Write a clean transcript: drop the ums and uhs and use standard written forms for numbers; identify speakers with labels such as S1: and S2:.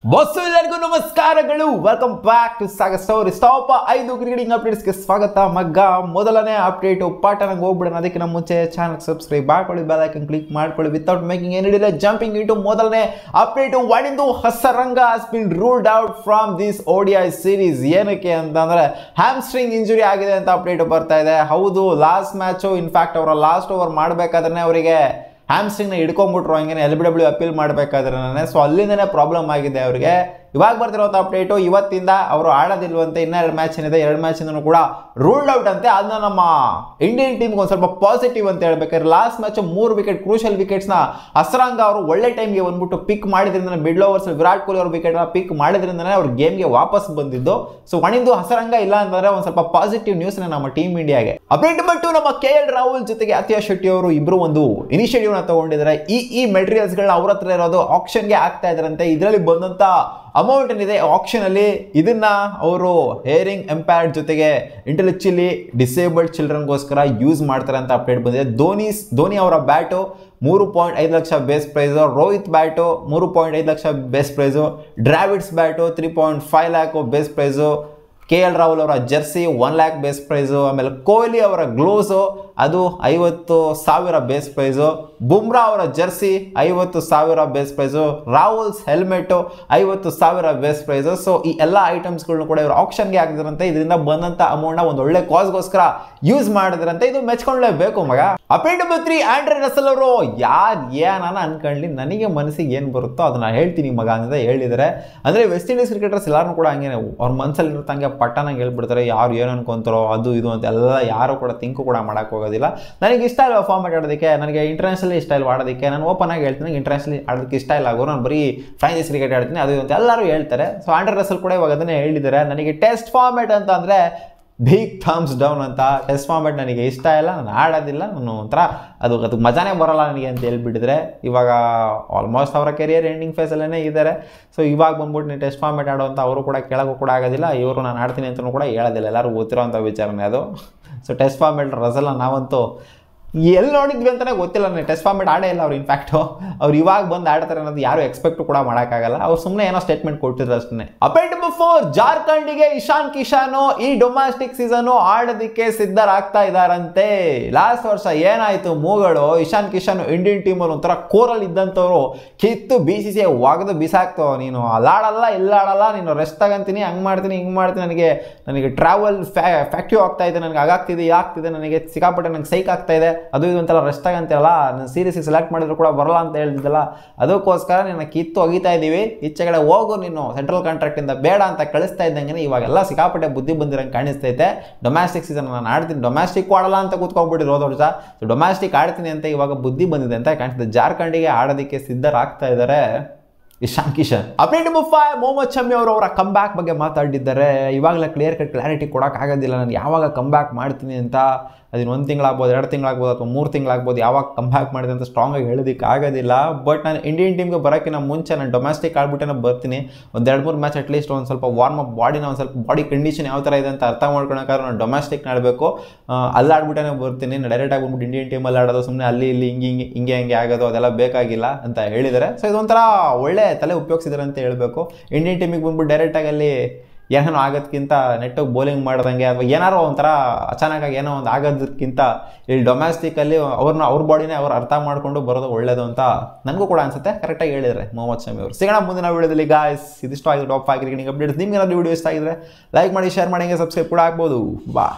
S1: Bus ಎಲ್ಲರಿಗೂ ನಮಸ್ಕಾರಗಳು. Welcome back to Sagar story. Top 5 cricketing ಅಪ್ಡೇಟ್ಸ್ಗೆ ಸ್ವಾಗತ. ಮಗ್ಗ ಮೊದಲನೇ ಅಪ್ಡೇಟು ಪಾಠನಂಗೆ ಹೋಗ್ಬಿಡೋಣ. ಅದಕ್ಕೆ ನಮ್ಮ ಮುಂಚೆ ಚಾನಲ್ ಸಬ್ಸ್ಕ್ರೈಬ್ ಮಾಡ್ಕೊಳ್ಳಿ, ಬೆಲ್ ಐಕನ್ ಕ್ಲಿಕ್ ಮಾಡ್ಕೊಳ್ಳಿ. Without making any delay jumping into ಮೊದಲನೇ update. Wanindu Hasaranga has been ruled out from this ODI series. ಏನಕ್ಕೆ ಅಂತಂದ್ರೆ ಹ್ಯಾಮ್ಸ್ಟ್ರಿಂಗ್ ಇಂಜುರಿ ಆಗಿದೆ ಅಂತ ಅಪ್ಡೇಟ್ ಬರ್ತಾ ಇದೆ. ಹೌದು, ಲಾಸ್ಟ್ ಮ್ಯಾಚು ಇನ್ಫ್ಯಾಕ್ಟ್ ಅವರ ಲಾಸ್ಟ್ ಓವರ್ ಮಾಡಬೇಕಾದ್ರೆ ಅವರಿಗೆ ಹ್ಯಾಮ್ಸ್ಟ್ರಿಂಗ್ನ ಹಿಡ್ಕೊಂಡ್ಬಿಟ್ರು. ಹಂಗೆ LBW ಅಪೀಲ್ ಮಾಡಬೇಕಾದ್ರೆ ಸೊ ಅಲ್ಲಿಂದನೇ ಪ್ರಾಬ್ಲಮ್ ಆಗಿದೆ ಅವರಿಗೆ. ಇವಾಗ ಬರ್ತಿರೋಂಥ ಅಪ್ಡೇಟು, ಇವತ್ತಿಂದ ಅವರು ಆಡೋದಿಲ್ವಂತೆ. ಇನ್ನೆರಡು ಮ್ಯಾಚ್ ಏನಿದೆ, 2 ಮ್ಯಾಚಿಂದನೂ ಕೂಡ ರೂಲ್ಡ್ ಔಟ್ ಅಂತೆ. ಅದನ್ನ ನಮ್ಮ ಇಂಡಿಯನ್ ಟೀಮ್ಗೆ ಒಂದು ಸ್ವಲ್ಪ ಪಾಸಿಟಿವ್ ಅಂತ ಹೇಳ್ಬೇಕಾದ್ರೆ, ಲಾಸ್ಟ್ ಮ್ಯಾಚ್ 3 ವಿಕೆಟ್ ಕ್ರೂಷಲ್ ವಿಕೆಟ್ಸ್ನ ಹಸರಂಗ ಅವರು ಒಳ್ಳೆ ಟೈಮ್ಗೆ ಬಂದ್ಬಿಟ್ಟು ಪಿಕ್ ಮಾಡಿದ್ರಿಂದ, ಮಿಡ್ಲ್ ಓವರ್ಸ್ ವಿರಾಟ್ ಕೊಹ್ಲಿ ಅವ್ರ ವಿಕೆಟ್ನ ಪಿಕ್ ಮಾಡಿದ್ರಿಂದನೇ ಅವ್ರ ಗೇಮ್ಗೆ ವಾಪಸ್ ಬಂದಿದ್ದು. ಸೊ ವನಿಂದು ಹಸರಂಗ ಇಲ್ಲ ಅಂತಂದ್ರೆ ಒಂದು ಸ್ವಲ್ಪ ಪಾಸಿಟಿವ್ ನ್ಯೂಸ್ನ ನಮ್ಮ ಟೀಮ್ ಇಂಡಿಯಾಗೆ. ಅಪ್ಡೇಟ್ ಬಂತು, ನಮ್ಮ KL ರಾಹುಲ್ ಜೊತೆಗೆ ಅತಿಯಾ ಶೆಟ್ಟಿ ಅವರು ಇಬ್ಬರು ಒಂದು ಇನಿಷಿಯೇಟಿವ್ ನ ತಗೊಂಡಿದ್ದಾರೆ. ಈ ಮೆಟೀರಿಯಲ್ಸ್ಗಳನ್ನ ಅವ್ರ ಹತ್ರ ಇರೋದು ಆಕ್ಷನ್ಗೆ ಆಗ್ತಾ ಇದ್ರಂತೆ. ಇದರಲ್ಲಿ ಬಂದಂತ ಅಮೌಂಟ್ ಏನಿದೆ ಆಕ್ಷನ್ ಅಲ್ಲಿ, ಇದನ್ನ ಅವರು ಹೇರಿಂಗ್ ಎಂಪೈರ್ಡ್ ಜೊತೆಗೆ ಇಂಟೆಲೆಕ್ಚುಲಿ ಡಿಸೇಬಲ್ಡ್ ಚಿಲ್ಡ್ರನ್ಗೋಸ್ಕರ ಯೂಸ್ ಮಾಡ್ತಾರೆ ಅಂತ ಅಪ್ಡೇಟ್ ಬಂದಿದೆ. ಧೋನಿ ಅವರ bat 3.5 lakh base prize, Rohit bat 3.5 lakh base prize, Dravid's bat 3.5 lakh base prize, KL Rahul ಅವರ ಜರ್ಸಿ 1 ಲ್ಯಾಕ್ ಬೇಸ್ ಪ್ರೈಸು, ಆಮೇಲೆ ಕೊಹ್ಲಿ ಅವರ ಗ್ಲೋವ್ಸು ಅದು 50,000 ಬೇಸ್ ಪ್ರೈಸು, ಬುಮ್ರಾ ಅವರ Jersey 50,000 base price, Rahul's helmet 50,000 base price. So ಈ ಎಲ್ಲ ಐಟಮ್ಸ್ಗಳನ್ನ ಕೂಡ ಇವರು ಆಕ್ಷನ್ಗೆ ಹಾಕಿದ್ರಂತೆ. ಇದರಿಂದ ಬಂದಂತ ಅಮೌಂಟ್ನ ಒಂದು ಒಳ್ಳೆ ಕಾಸ್ಗೋಸ್ಕರ ಯೂಸ್ ಮಾಡಿದ್ರಂತೆ. ಇದು ಮೆಚ್ಕೊಳ್ಳೇಬೇಕು ಮಗ. ಅಪೇಟ್ ನಂಬರ್ 3 ಆಂಡ್ರೆ ರಸೆಲ್ ಅವರು ಏನಾನ ಅನ್ಕೊಳ್ಳಿ, ನನಗೆ ಮನಸ್ಸಿಗೆ ಏನು ಬರುತ್ತೋ ಅದನ್ನ ಹೇಳ್ತೀನಿ ಮಗ ಅಂತ ಹೇಳಿದ್ದಾರೆ. ಅಂದರೆ ವೆಸ್ಟ್ ಇಂಡೀಸ್ ಕ್ರಿಕೆಟರ್ಸ್ ಎಲ್ಲರೂ ಕೂಡ ಹಂಗೆ, ಅವ್ರ ಮನಸ್ಸಲ್ಲಿ ಇರ್ತಂಗೆ ಪಟ್ಟನಾಗಿ ಹೇಳ್ಬಿಡ್ತಾರೆ. ಯಾರು ಏನು ಅನ್ಕೊಂತಾರೋ ಅದು ಇದು ಅಂತ ಎಲ್ಲ ಯಾರು ಕೂಡ ತಿಂಕು ಕೂಡ ಮಾಡಕ್ಕೆ ಹೋಗೋದಿಲ್ಲ. ನನಗೆ ಇಷ್ಟ ಇಲ್ಲ ಫಾರ್ಮೆಟ್ ಆಡೋದಕ್ಕೆ, ನನಗೆ ಇಂಟರ್ನ್ಯಾಷನಲ್ ಇಷ್ಟ ಇಲ್ಲ ಆಡೋದಕ್ಕೆ. ನಾನು ಓಪನ್ ಆಗಿ ಹೇಳ್ತೀನಿ, ನನಗೆ ಇಂಟರ್ನ್ಯಾಷನಲ್ ಆಡೋದಕ್ಕೆ ಇಷ್ಟ ಇಲ್ಲ ಆಗೋರು, ನಾನು ಬರೀ ಫ್ರಾಂಚೈಸ್ ಕ್ರಿಕೆಟ್ ಆಡ್ತೀನಿ ಅದು ಅಂತ ಎಲ್ಲರೂ ಹೇಳ್ತಾರೆ. ಸೊ ಆಂಡ್ರೆ ರಸೆಲ್ ಕೂಡ ಇವಾಗ ಅದನ್ನೇ ಹೇಳಿದ್ದಾರೆ. ನನಗೆ ಟೆಸ್ಟ್ ಫಾರ್ಮೆಟ್ ಅಂತ ಅಂದರೆ ಬಿಗ್ ಥಮ್ಸ್ ಡೌನ್ ಅಂತ. ಟೆಸ್ಟ್ ಫಾರ್ಮೆಟ್ ನನಗೆ ಇಷ್ಟ ಇಲ್ಲ, ನಾನು ಆಡೋದಿಲ್ಲ, ನಾನು ಒಂಥರ ಅದು ಮಜಾನೇ ಬರೋಲ್ಲ ನನಗೆ ಅಂತ ಹೇಳ್ಬಿಟ್ಟಿದ್ರೆ, ಇವಾಗ ಆಲ್ಮೋಸ್ಟ್ ಅವರ ಕೆರಿಯರ್ ಎಂಡಿಂಗ್ ಫೇಸಲ್ಲೇ ಇದ್ದಾರೆ. ಸೊ ಇವಾಗ ಬಂದ್ಬಿಟ್ಟು ನೀವು ಟೆಸ್ಟ್ ಫಾರ್ಮೆಟ್ ಆಡೋಂಥ ಅವರು ಕೂಡ ಕೇಳೋಕ್ಕೂ ಕೂಡ ಆಗೋದಿಲ್ಲ, ಇವರು ನಾನು ಆಡ್ತೀನಿ ಅಂತಲೂ ಕೂಡ ಹೇಳೋದಿಲ್ಲ. ಎಲ್ಲರೂ ಗೊತ್ತಿರೋಂಥ ವಿಚಾರನೇ ಅದು. ಸೊ ಟೆಸ್ಟ್ ಫಾರ್ಮೆಟ್ ರಸೆಲ್ನ ನಾವಂತೂ ಎಲ್ಲಿ ನೋಡಿದ್ವಿ ಅಂತಲೇ ಗೊತ್ತಿಲ್ಲ. ನನಗೆ ಟೆಸ್ಟ್ ಫಾರ್ಮೆಟ್ ಆಡೇ ಇಲ್ಲ ಅವ್ರು. ಇನ್ಫ್ಯಾಕ್ಟು ಅವ್ರು ಇವಾಗ ಬಂದು ಆಡ್ತಾರೆ ಅನ್ನೋದು ಯಾರು ಎಕ್ಸ್ಪೆಕ್ಟ್ ಕೂಡ ಮಾಡೋಕ್ಕಾಗಲ್ಲ. ಅವ್ರು ಸುಮ್ಮನೆ ಏನೋ ಸ್ಟೇಟ್ಮೆಂಟ್ ಕೊಟ್ಟಿದ್ರು ಅಷ್ಟೇ. ಅಪೇಟ್ ನಂಬರ್ 4 ಜಾರ್ಖಂಡ್ಗೆ ಇಶಾನ್ ಕಿಶಾನು ಈ ಡೊಮ್ಯಾಸ್ಟಿಕ್ ಸೀಸನು ಆಡೋದಕ್ಕೆ ಸಿದ್ಧರಾಗ್ತಾ ಇದ್ದಾರಂತೆ. ಲಾಸ್ಟ್ ವರ್ಷ ಏನಾಯಿತು ಮೂಗಳು, ಇಶಾನ್ ಕಿಶಾನ್ ಇಂಡಿಯನ್ ಟೀಮಲ್ಲಿ ಒಂಥರ ಕೋರಲ್ಲಿ ಇದ್ದಂಥವ್ರು ಕಿತ್ತು BCCI ಒಗೆದು ಬಿಸಾಕ್ತೋ, ನೀನು ಅಲ್ಲಾಡಲ್ಲ ಇಲ್ಲಾಡಲ್ಲ, ನೀನು ರೆಸ್ಟ್ ತಗೊಂತೀನಿ, ಹಂಗೆ ಮಾಡ್ತೀನಿ ಹಿಂಗೆ ಮಾಡ್ತೀನಿ, ನನಗೆ ಟ್ರಾವೆಲ್ ಫ್ಯಾಕ್ಟಿವ್ ಆಗ್ತಾ ಇದೆ, ನನಗೆ ಆಗಾಗ್ತಿದೆ ಆಗ್ತಿದೆ, ನನಗೆ ಸಿಕ್ಕಾಪಟ್ಟೆ ನನಗೆ ಸೈಕ್ ಆಗ್ತಾ ಇದೆ, ಅದು ಇದು ಅಂತೆಲ್ಲ ರೆಸ್ಟ್ ಆಗಂತೆಲ್ಲ, ನಾನು ಸೀರೀಸಿಗೆ ಸೆಲೆಕ್ಟ್ ಮಾಡಿದ್ರು ಕೂಡ ಬರಲ್ಲ ಅಂತ ಹೇಳ್ತಿದ್ದಲ್ಲ, ಅದಕ್ಕೋಸ್ಕರ ನಿನ್ನ ಕಿತ್ತು ಒಗಿತಾ ಇದ್ದೀವಿ, ಈಚೆಗಡೆ ಹೋಗು ನೀನು ಸೆಂಟ್ರಲ್ ಕಾಂಟ್ರಾಕ್ಟಿಂದ ಬೇಡ ಅಂತ ಕಳಿಸ್ತಾ ಇದ್ದಂಗೆ ಇವಾಗೆಲ್ಲ ಸಿಕ್ಕಾಪಟ್ಟೆ ಬುದ್ಧಿ ಬಂದಿರಂಗೆ ಕಾಣಿಸ್ತೈತೆ. ಡೊಮ್ಯಾಸ್ಟಿಕ್ ಸೀಸನ್ ನಾನು ಆಡ್ತೀನಿ, ಡೊಮ್ಯಾಸ್ಟಿಕ್ ಆಡಲ್ಲ ಅಂತ ಕೂತ್ಕೊಂಡ್ಬಿಟ್ಟಿರೋ ಹೋದ ವರ್ಷ. ಸೊ ಡೊಮ್ಯಾಸ್ಟಿಕ್ ಆಡ್ತೀನಿ ಅಂತ ಇವಾಗ ಬುದ್ಧಿ ಬಂದಿದೆ ಅಂತ ಕಾಣಿಸ್ತದೆ. ಜಾರ್ಖಂಡಿಗೆ ಆಡೋದಕ್ಕೆ ಸಿದ್ಧರಾಗ್ತಾ ಇದ್ದಾರೆ ಇಶಾನ್ ಕಿಶನ್. ಅಪ್ಡೇಟ್ ನಂಬರ್ 5 ಮೊಹಮ್ಮದ್ ಶಮಿ ಅವರ ಕಮ್ ಬ್ಯಾಕ್ ಬಗ್ಗೆ ಮಾತಾಡಿದ್ದಾರೆ. ಇವಾಗಲೇ ಕ್ಲಿಯರ್ ಕಟ್ ಕ್ಲಾರಿಟಿ ಕೊಡೋಕ್ಕಾಗೋದಿಲ್ಲ ನಾನು ಯಾವಾಗ ಕಮ್ ಬ್ಯಾಕ್ ಮಾಡ್ತೀನಿ ಅಂತ. ಅದನ್ನು 1 ತಿಂಗಳಾಗ್ಬೋದು, 2 ತಿಂಗಳಾಗ್ಬೋದು, ಅಥವಾ 3 ತಿಂಗಳಾಗ್ಬೋದು. ಯಾವಾಗ ಕಮ್ ಬ್ಯಾಕ್ ಮಾಡಿದೆ ಅಂತ ಸ್ಟ್ರಾಂಗಾಗಿ ಹೇಳೋದಕ್ಕೆ ಆಗೋದಿಲ್ಲ. ಬಟ್ ನಾನು ಇಂಡಿಯನ್ ಟೀಮ್ಗೆ ಬರೋಕ್ಕಿಂತ ಮುಂಚೆ ನಾನು ಡೊಮ್ಯಾಸ್ಟಿಕ್ ಆಡ್ಬಿಟ್ಟೆ ಬರ್ತೀನಿ. ಒಂದು 2-3 ಮ್ಯಾಚ್ ಅಟ್ಲೀಸ್ಟ್ ಒಂದು ಸ್ವಲ್ಪ ವಾರ್ಮ್ ಅಪ್ ಬಾಡಿನ ಒಂದು ಸ್ವಲ್ಪ ಬಾಡಿ ಕಂಡೀಷನ್ ಯಾವ ಥರ ಇದೆ ಅಂತ ಅರ್ಥ ಮಾಡ್ಕೊಳಕ್ಕಾದ್ರೆ ನಾನು ಡೊಮ್ಯಾಸ್ಟಿಕ್ ಆಡಬೇಕು. ಅಲ್ಲಿ ಆಡ್ಬಿಟ್ಟೆ ಬರ್ತೀನಿ. ನಾನು ಡೈರೆಕ್ಟಾಗಿ ಬಂದ್ಬಿಟ್ಟು ಇಂಡಿಯನ್ ಟೀಮಲ್ಲಿ ಆಡೋದು, ಸುಮ್ಮನೆ ಅಲ್ಲಿ ಇಲ್ಲಿ ಹಿಂಗೆ ಆಗೋದು ಅದೆಲ್ಲ ಬೇಕಾಗಿಲ್ಲ ಅಂತ ಹೇಳಿದ್ದಾರೆ. ಸೊ ಇದೊಂಥರ ಒಳ್ಳೆ ತಲೆ ಉಪಯೋಗಿಸಿದ್ದಾರೆ ಅಂತ ಹೇಳಬೇಕು. ಇಂಡಿಯನ್ ಟೀಮಿಗೆ ಬಂದ್ಬಿಟ್ಟು ಡೈರೆಕ್ಟಾಗಿ ಅಲ್ಲಿ ಏನೋ ಆಗೋದಕ್ಕಿಂತ ನೆಟ್ಟೋಗಿ ಬೌಲಿಂಗ್ ಮಾಡ್ದಂಗೆ ಅಥವಾ ಏನಾರೋ ಒಂಥರ ಅಚಾನಕ್ಕಾಗಿ ಏನೋ ಒಂದು ಆಗೋದಕ್ಕಿಂತ ಇಲ್ಲಿ ಡೊಮ್ಯಾಸ್ಟಿಕಲ್ಲಿ ಅವ್ರ ಬಾಡಿನೇ ಅವ್ರು ಅರ್ಥ ಮಾಡಿಕೊಂಡು ಬರೋದು ಒಳ್ಳೇದು ಅಂತ ನನಗೂ ಕೂಡ ಅನ್ಸುತ್ತೆ. ಕರೆಕ್ಟಾಗಿ ಹೇಳಿದರೆ ಮೊಹಮ್ಮದ್ ಶಮಿ ಅವರು. ಸಿಗೋಣ ಮುಂದಿನ ವಿಡಿಯೋದಲ್ಲಿ ಗಾಯ್ಸ್. ಇದಿಷ್ಟು ಆಗಿದೆ ಟಾಪ್ 5 ಕ್ರಿಕೆಟಿಂಗ್ ಅಪ್ಡೇಟ್ಸ್. ನಿಮ್ಗೆ ಏನಾದರೂ ವಿಡಿಯೋ ಇಷ್ಟ ಆಗಿದ್ರೆ ಲೈಕ್ ಮಾಡಿ, ಶೇರ್ ಮಾಡಿ, ಸಬ್ಸ್ಕ್ರೈಬ್ ಕೂಡ ಆಗ್ಬೋದು. ಬಾ.